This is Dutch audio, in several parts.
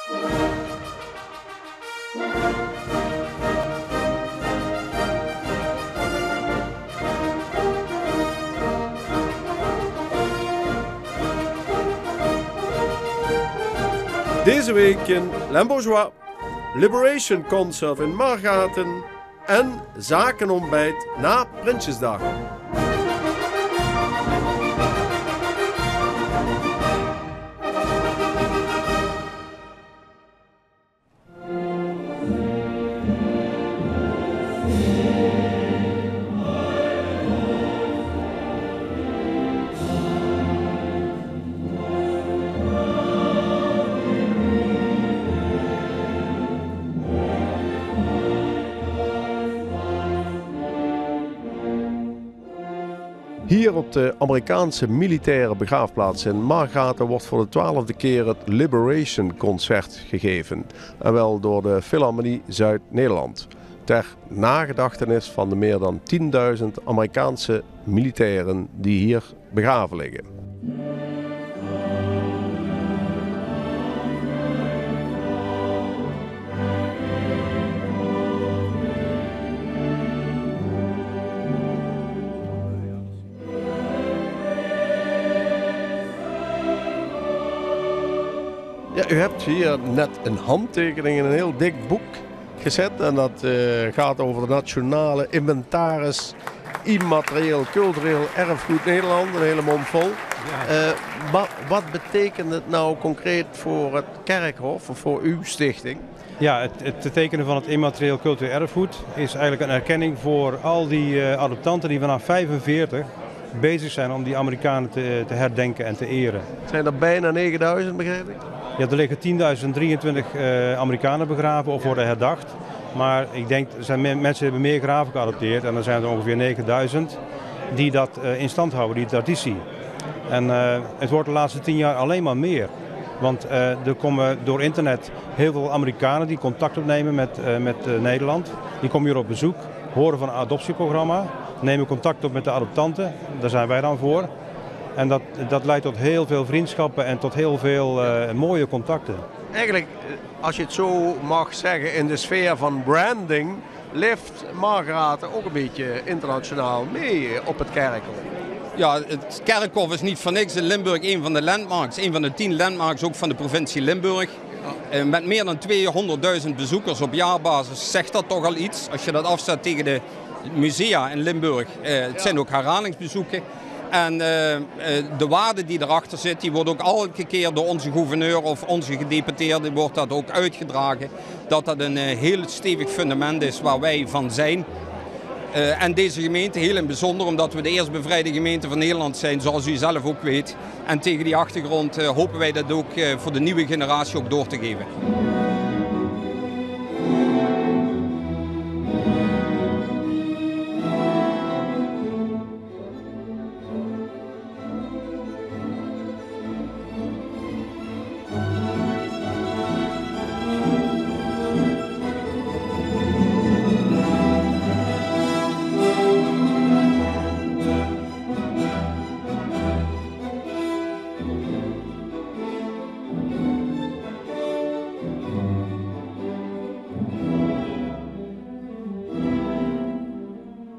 Deze week in Limbourgeois, Liberation Concert in Margaten en zakenontbijt na Prinsjesdag. Hier op de Amerikaanse militaire begraafplaats in Margaten wordt voor de 12e keer het Liberation Concert gegeven. En wel door de Philharmonie Zuid-Nederland. Ter nagedachtenis van de meer dan 10.000 Amerikaanse militairen die hier begraven liggen. Ja, u hebt hier net een handtekening in een heel dik boek gezet en dat gaat over de nationale inventaris immaterieel cultureel erfgoed Nederland, een hele mond vol. Ja. Wat betekent het nou concreet voor het kerkhof of voor uw stichting? Ja, het tekenen van het immaterieel cultureel erfgoed is eigenlijk een erkenning voor al die adoptanten die vanaf 1945 bezig zijn om die Amerikanen te herdenken en te eren. Zijn er bijna 9000, begrijp ik? Ja, er liggen 10.023 Amerikanen begraven of worden herdacht. Maar ik denk, mensen hebben meer graven geadopteerd en er zijn er ongeveer 9000 die dat in stand houden, die traditie. En het wordt de laatste 10 jaar alleen maar meer. Want er komen door internet heel veel Amerikanen die contact opnemen met Nederland. Die komen hier op bezoek, horen van een adoptieprogramma, nemen contact op met de adoptanten. Daar zijn wij dan voor. En dat leidt tot heel veel vriendschappen en tot heel veel mooie contacten. Eigenlijk, als je het zo mag zeggen, in de sfeer van branding leeft Margaten ook een beetje internationaal mee op het kerkhof. Ja, het kerkhof is niet voor niks in Limburg een van de landmarks. Een van de 10 landmarks ook van de provincie Limburg. Met meer dan 200.000 bezoekers op jaarbasis zegt dat toch al iets. Als je dat afzet tegen de musea in Limburg. Het zijn ook herhalingsbezoeken. En de waarde die erachter zit, die wordt ook elke keer door onze gouverneur of onze gedeputeerde wordt dat ook uitgedragen. Dat dat een heel stevig fundament is waar wij van zijn. En deze gemeente heel in bijzonder, omdat we de eerst bevrijde gemeente van Nederland zijn, zoals u zelf ook weet. En tegen die achtergrond hopen wij dat ook voor de nieuwe generatie ook door te geven.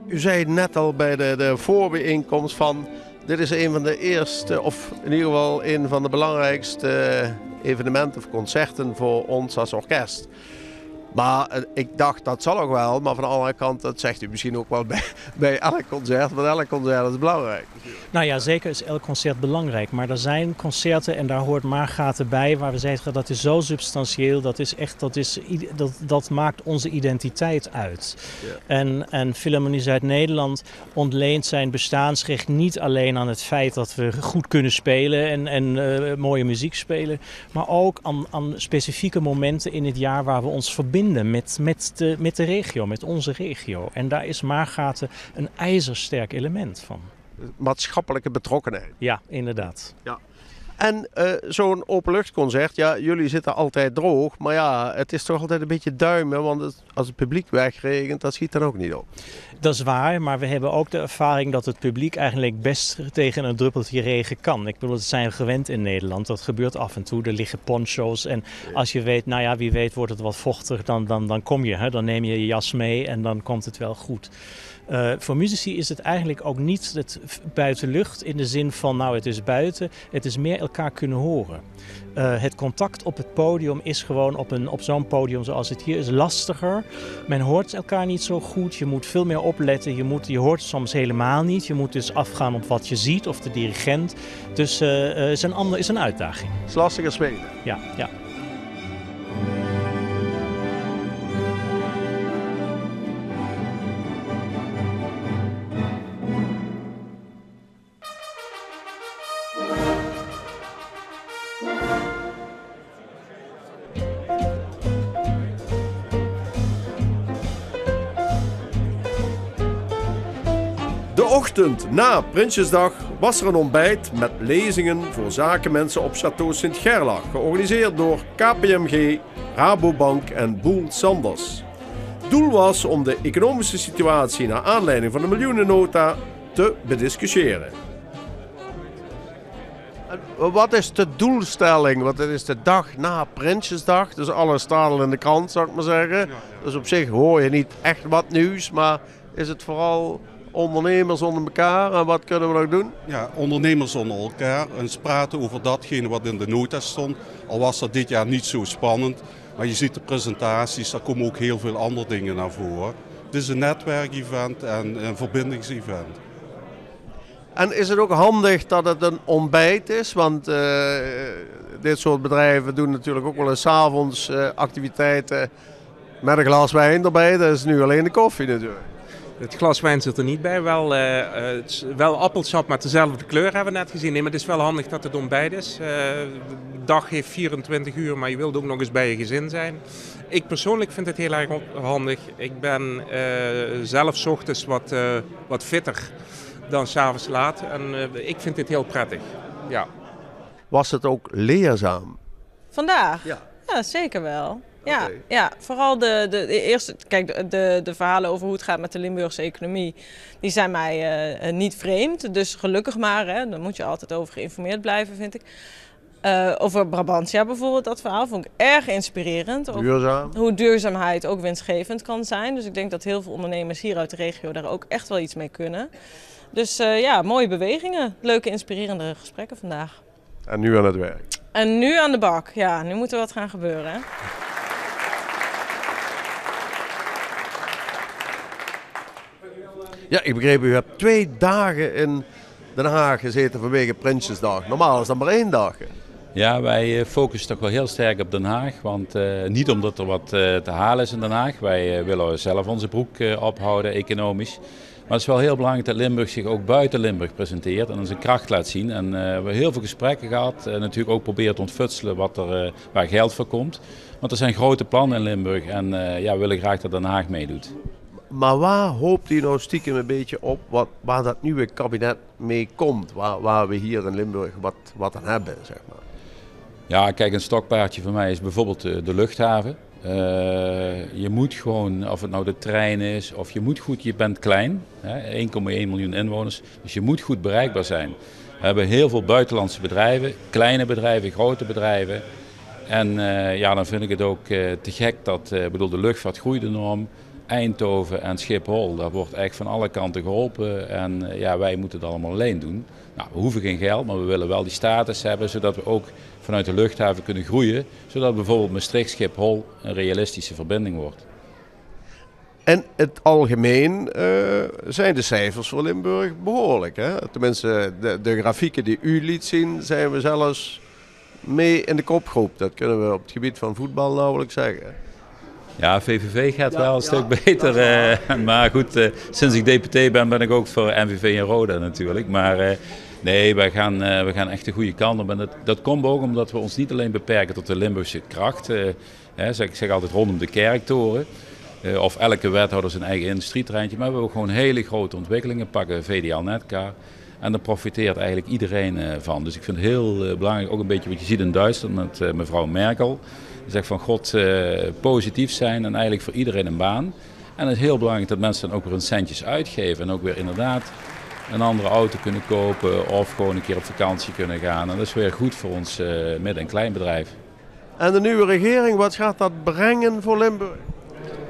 U zei net al bij de voorbijeenkomst van, dit is een van de eerste, of in ieder geval een van de belangrijkste evenementen of concerten voor ons als orkest. Maar ik dacht, dat zal ook wel, maar van de andere kant, dat zegt u misschien ook wel bij elk concert, want elk concert is belangrijk. Nou ja, zeker is elk concert belangrijk, maar er zijn concerten en daar hoort Margaten bij, waar we zeggen dat is zo substantieel, dat maakt onze identiteit uit. Ja. En Philharmonie Zuid-Nederland ontleent zijn bestaansrecht niet alleen aan het feit dat we goed kunnen spelen en mooie muziek spelen, maar ook aan specifieke momenten in het jaar waar we ons verbinden met de regio, met onze regio. En daar is Margaten een ijzersterk element van. Maatschappelijke betrokkenheid. Ja, inderdaad. Ja. En zo'n openluchtconcert, ja, jullie zitten altijd droog, maar ja, het is toch altijd een beetje duimen, want als het publiek wegregent, dat schiet dan ook niet op. Dat is waar, maar we hebben ook de ervaring dat het publiek eigenlijk best tegen een druppeltje regen kan. Ik bedoel, dat zijn we gewend in Nederland. Dat gebeurt af en toe. Er liggen poncho's en als je weet, nou ja, wie weet wordt het wat vochtig, dan kom je. Hè? Dan neem je je jas mee en dan komt het wel goed. Voor muzici is het eigenlijk ook niet het buitenlucht in de zin van, nou, het is buiten. Het is meer elkaar kunnen horen. Het contact op het podium is gewoon op zo'n podium zoals het hier is lastiger. Men hoort elkaar niet zo goed. Je moet veel meer opletten. Je hoort het soms helemaal niet. Je moet dus afgaan op wat je ziet of de dirigent. Dus het is een uitdaging. Het is lastiger spelen. Ja. De ochtend na Prinsjesdag was er een ontbijt met lezingen voor zakenmensen op Château Sint-Gerlach, georganiseerd door KPMG, Rabobank en Boel Sanders. Het doel was om de economische situatie naar aanleiding van de miljoenennota te bediscussiëren. Wat is de doelstelling? Want het is de dag na Prinsjesdag, dus alles staat al in de krant, zou ik maar zeggen. Dus op zich hoor je niet echt wat nieuws, maar is het vooral ondernemers onder elkaar en wat kunnen we nog doen? Ja, ondernemers onder elkaar en praten over datgene wat in de nota stond. Al was dat dit jaar niet zo spannend, maar je ziet de presentaties, daar komen ook heel veel andere dingen naar voren. Het is een netwerkevent en een verbindingsevent. En is het ook handig dat het een ontbijt is? Want dit soort bedrijven doen natuurlijk ook wel eens 's avonds activiteiten met een glas wijn erbij. Dat is nu alleen de koffie natuurlijk. Het glas wijn zit er niet bij. Wel appelsap met dezelfde kleur hebben we net gezien. Nee, maar het is wel handig dat het ontbijt is. De dag heeft 24 uur, maar je wilt ook nog eens bij je gezin zijn. Ik persoonlijk vind het heel erg handig. Ik ben zelf 's ochtends wat fitter dan 's avonds laat. En ik vind dit heel prettig. Ja. Was het ook leerzaam? Vandaag? Ja. Ja, zeker wel. Ja, Oké. ja, vooral de eerste, kijk, de verhalen over hoe het gaat met de Limburgse economie, die zijn mij niet vreemd. Dus gelukkig maar, hè, daar moet je altijd over geïnformeerd blijven, vind ik. Over Brabantia bijvoorbeeld, dat verhaal vond ik erg inspirerend. Over Duurzaam? hoe duurzaamheid ook winstgevend kan zijn. Dus ik denk dat heel veel ondernemers hier uit de regio daar ook echt wel iets mee kunnen. Dus ja, mooie bewegingen, leuke inspirerende gesprekken vandaag. En nu aan het werk. En nu aan de bak, ja, nu moet er wat gaan gebeuren, hè. Ja, ik begreep, u hebt 2 dagen in Den Haag gezeten vanwege Prinsjesdag. Normaal is dat maar 1 dag. Ja, wij focussen toch wel heel sterk op Den Haag. Want niet omdat er wat te halen is in Den Haag. Wij willen zelf onze broek ophouden, economisch. Maar het is wel heel belangrijk dat Limburg zich ook buiten Limburg presenteert en zijn kracht laat zien. En we hebben heel veel gesprekken gehad. Natuurlijk ook proberen te ontfutselen waar geld voor komt. Want er zijn grote plannen in Limburg en ja, we willen graag dat Den Haag meedoet. Maar waar hoopt u nou stiekem een beetje op waar dat nieuwe kabinet mee komt? Waar we hier in Limburg wat aan hebben, zeg maar. Ja, kijk, een stokpaardje voor mij is bijvoorbeeld de luchthaven. Je moet gewoon, of het nou de trein is, of je bent klein, 1,1 miljoen inwoners, dus je moet goed bereikbaar zijn. We hebben heel veel buitenlandse bedrijven, kleine bedrijven, grote bedrijven. En ja, dan vind ik het ook te gek dat, de luchtvaart groeit enorm. Eindhoven en Schiphol, daar wordt echt van alle kanten geholpen en ja, wij moeten het allemaal alleen doen. Nou, we hoeven geen geld, maar we willen wel die status hebben, zodat we ook vanuit de luchthaven kunnen groeien, zodat bijvoorbeeld Maastricht-Schiphol een realistische verbinding wordt. En het algemeen zijn de cijfers voor Limburg behoorlijk, hè? Tenminste, de grafieken die u liet zien, zijn we zelfs mee in de kopgroep. Dat kunnen we op het gebied van voetbal nauwelijks zeggen. Ja, VVV gaat wel een stuk beter. Maar goed, sinds ik deputé ben ik ook voor NVV en Roda natuurlijk. Maar nee, we gaan echt de goede kant op. En dat komt ook omdat we ons niet alleen beperken tot de Limburgse kracht. Ik zeg altijd rondom de kerktoren. Of elke wethouder zijn eigen industrieterreintje. Maar we hebben ook gewoon hele grote ontwikkelingen. Pakken VDL Netcar. En daar profiteert eigenlijk iedereen van. Dus ik vind het heel belangrijk, ook een beetje wat je ziet in Duitsland met mevrouw Merkel. Die zegt van God, positief zijn en eigenlijk voor iedereen een baan. En het is heel belangrijk dat mensen dan ook weer hun centjes uitgeven. En ook weer inderdaad een andere auto kunnen kopen of gewoon een keer op vakantie kunnen gaan. En dat is weer goed voor ons midden- en kleinbedrijf. En de nieuwe regering, wat gaat dat brengen voor Limburg?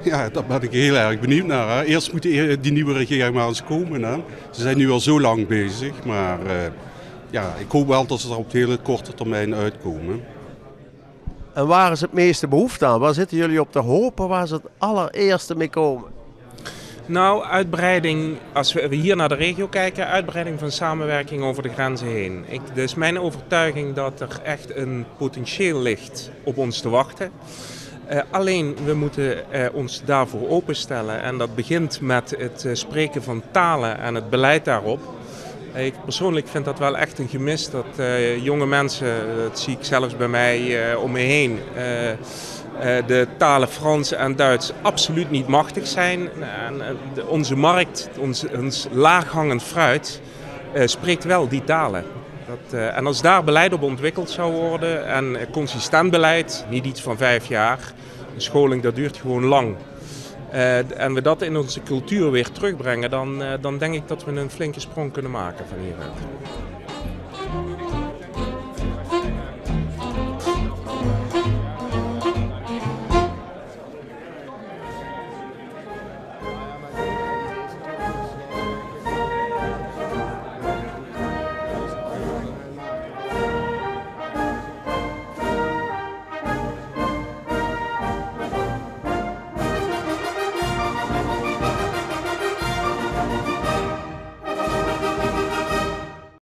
Ja, daar ben ik heel erg benieuwd naar. Hè. Eerst moet die nieuwe regering maar eens komen. Hè. Ze zijn nu al zo lang bezig, maar ik hoop wel dat ze er op de hele korte termijn uitkomen. En waar is het meeste behoefte aan? Waar zitten jullie op te hopen? Waar ze het allereerste mee komen? Nou, uitbreiding, als we hier naar de regio kijken, uitbreiding van samenwerking over de grenzen heen. Dus mijn overtuiging dat er echt een potentieel ligt op ons te wachten. Alleen we moeten ons daarvoor openstellen en dat begint met het spreken van talen en het beleid daarop. Ik persoonlijk vind dat wel echt een gemis dat jonge mensen, dat zie ik zelfs bij mij om me heen, de talen Frans en Duits absoluut niet machtig zijn. En, onze markt, ons laaghangend fruit, spreekt wel die talen. En als daar beleid op ontwikkeld zou worden en consistent beleid, niet iets van 5 jaar, een scholing dat duurt gewoon lang. En we dat in onze cultuur weer terugbrengen, dan denk ik dat we een flinke sprong kunnen maken van hieruit.